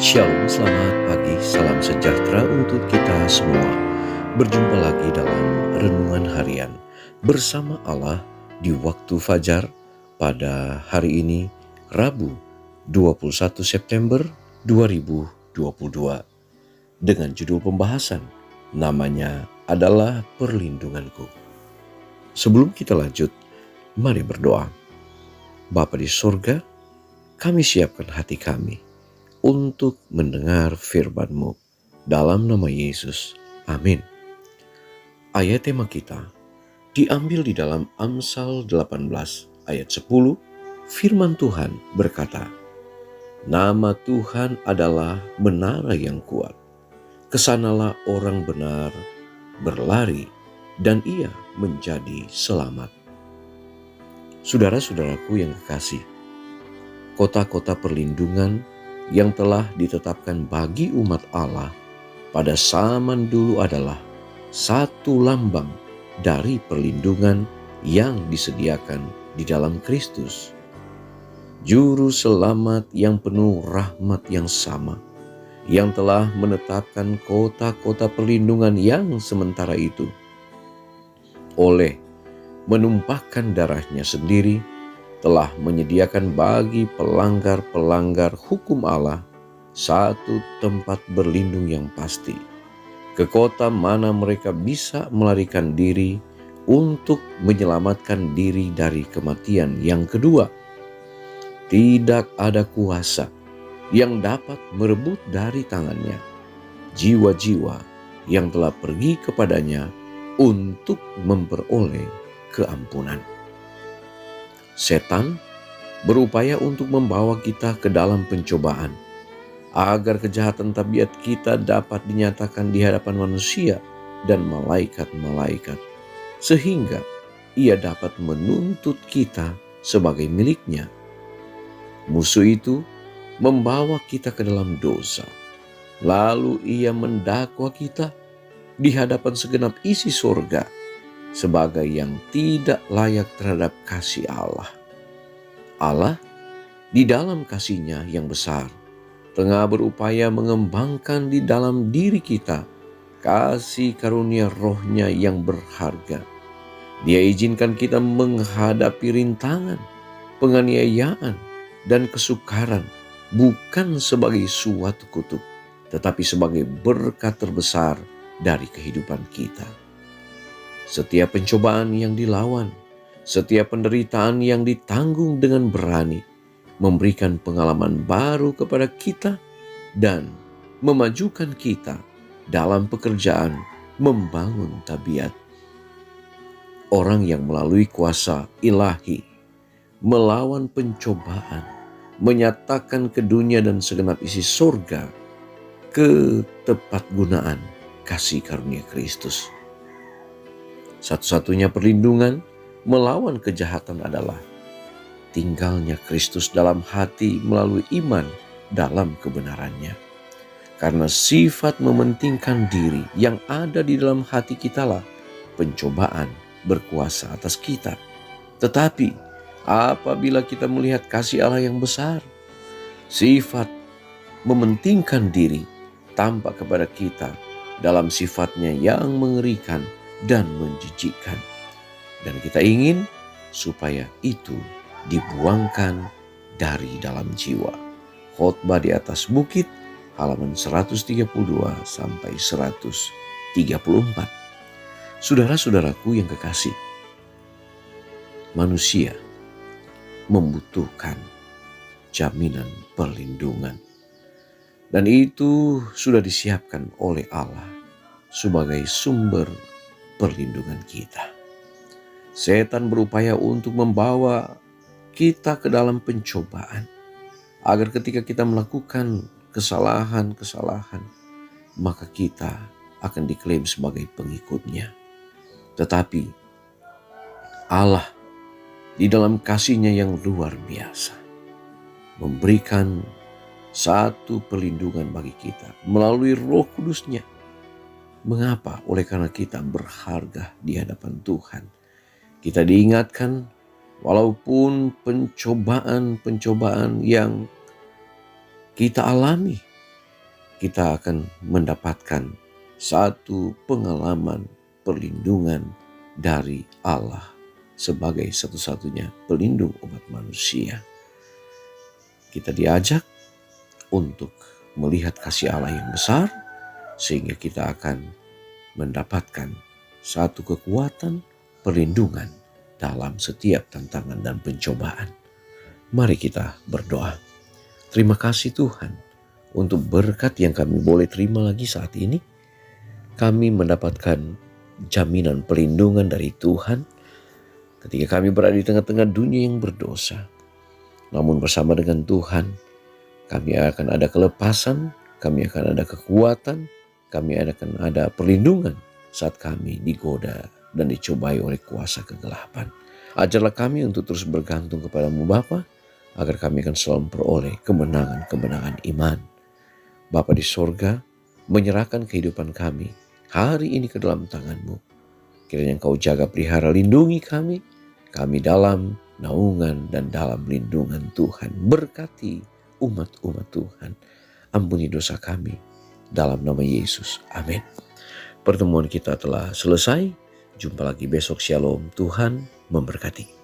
Shalom, selamat pagi, salam sejahtera untuk kita semua. Berjumpa lagi dalam Renungan Harian bersama Allah di waktu fajar pada hari ini, Rabu 21 September 2022. Dengan judul pembahasan, namanya adalah Perlindunganku. Sebelum kita lanjut, mari berdoa. Bapa di surga, kami siapkan hati kami untuk mendengar firman-Mu. Dalam nama Yesus, amin. Ayat tema kita diambil di dalam Amsal 18 ayat 10. Firman Tuhan berkata, "Nama Tuhan adalah menara yang kuat. Kesanalah orang benar berlari dan ia menjadi selamat." Saudara-saudaraku yang kekasih, kota-kota perlindungan yang telah ditetapkan bagi umat Allah pada zaman dulu adalah satu lambang dari perlindungan yang disediakan di dalam Kristus. Juru selamat yang penuh rahmat yang sama, yang telah menetapkan kota-kota perlindungan yang sementara itu. Oleh menumpahkan darahnya sendiri, telah menyediakan bagi pelanggar-pelanggar hukum Allah satu tempat berlindung yang pasti, ke kota mana mereka bisa melarikan diri untuk menyelamatkan diri dari kematian yang kedua. Tidak ada kuasa yang dapat merebut dari tangannya jiwa-jiwa yang telah pergi kepadanya untuk memperoleh keampunan. Setan berupaya untuk membawa kita ke dalam pencobaan, agar kejahatan tabiat kita dapat dinyatakan di hadapan manusia dan malaikat-malaikat, sehingga ia dapat menuntut kita sebagai miliknya. Musuh itu membawa kita ke dalam dosa, lalu ia mendakwa kita di hadapan segenap isi surga sebagai yang tidak layak terhadap kasih Allah. Allah di dalam kasih-Nya yang besar tengah berupaya mengembangkan di dalam diri kita kasih karunia Roh-Nya yang berharga. Dia izinkan kita menghadapi rintangan, penganiayaan, dan kesukaran bukan sebagai suatu kutuk, tetapi sebagai berkat terbesar dari kehidupan kita. Setiap pencobaan yang dilawan, setiap penderitaan yang ditanggung dengan berani, memberikan pengalaman baru kepada kita dan memajukan kita dalam pekerjaan membangun tabiat. Orang yang melalui kuasa ilahi melawan pencobaan, menyatakan ke dunia dan segenap isi surga ketepatgunaan kasih karunia Kristus. Satu-satunya perlindungan melawan kejahatan adalah tinggalnya Kristus dalam hati melalui iman dalam kebenarannya. Karena sifat mementingkan diri yang ada di dalam hati kitalah pencobaan berkuasa atas kita. Tetapi apabila kita melihat kasih Allah yang besar, sifat mementingkan diri tampak kepada kita dalam sifatnya yang mengerikan dan menjijikkan. Dan kita ingin supaya itu dibuangkan dari dalam jiwa. Khotbah di atas bukit halaman 132 sampai 134. Saudara-saudaraku yang kekasih, manusia membutuhkan jaminan perlindungan. Dan itu sudah disiapkan oleh Allah sebagai sumber perlindungan kita. Setan berupaya untuk membawa kita ke dalam pencobaan, agar ketika kita melakukan kesalahan-kesalahan, maka kita akan diklaim sebagai pengikutnya. Tetapi Allah di dalam kasih-Nya yang luar biasa memberikan satu perlindungan bagi kita melalui Roh Kudus-Nya. Mengapa? Oleh karena kita berharga di hadapan Tuhan. Kita diingatkan walaupun pencobaan-pencobaan yang kita alami, kita akan mendapatkan satu pengalaman perlindungan dari Allah sebagai satu-satunya pelindung umat manusia. Kita diajak untuk melihat kasih Allah yang besar, sehingga kita akan mendapatkan satu kekuatan perlindungan dalam setiap tantangan dan pencobaan. Mari kita berdoa. Terima kasih Tuhan untuk berkat yang kami boleh terima lagi saat ini. Kami mendapatkan jaminan perlindungan dari Tuhan ketika kami berada di tengah-tengah dunia yang berdosa. Namun bersama dengan Tuhan, kami akan ada kelepasan, kami akan ada kekuatan, kami akan ada perlindungan saat kami digoda dan dicobai oleh kuasa kegelapan. Ajarlah kami untuk terus bergantung kepadamu Bapa, agar kami akan selalu memperoleh kemenangan-kemenangan iman. Bapa di sorga, menyerahkan kehidupan kami hari ini ke dalam tangan-Mu. Kiranya Engkau jaga, pelihara, lindungi kami dalam naungan dan dalam lindungan Tuhan. Berkati umat-umat Tuhan. Ampuni dosa kami dalam nama Yesus. Amin. Pertemuan kita telah selesai. Jumpa lagi besok. Shalom. Tuhan memberkati.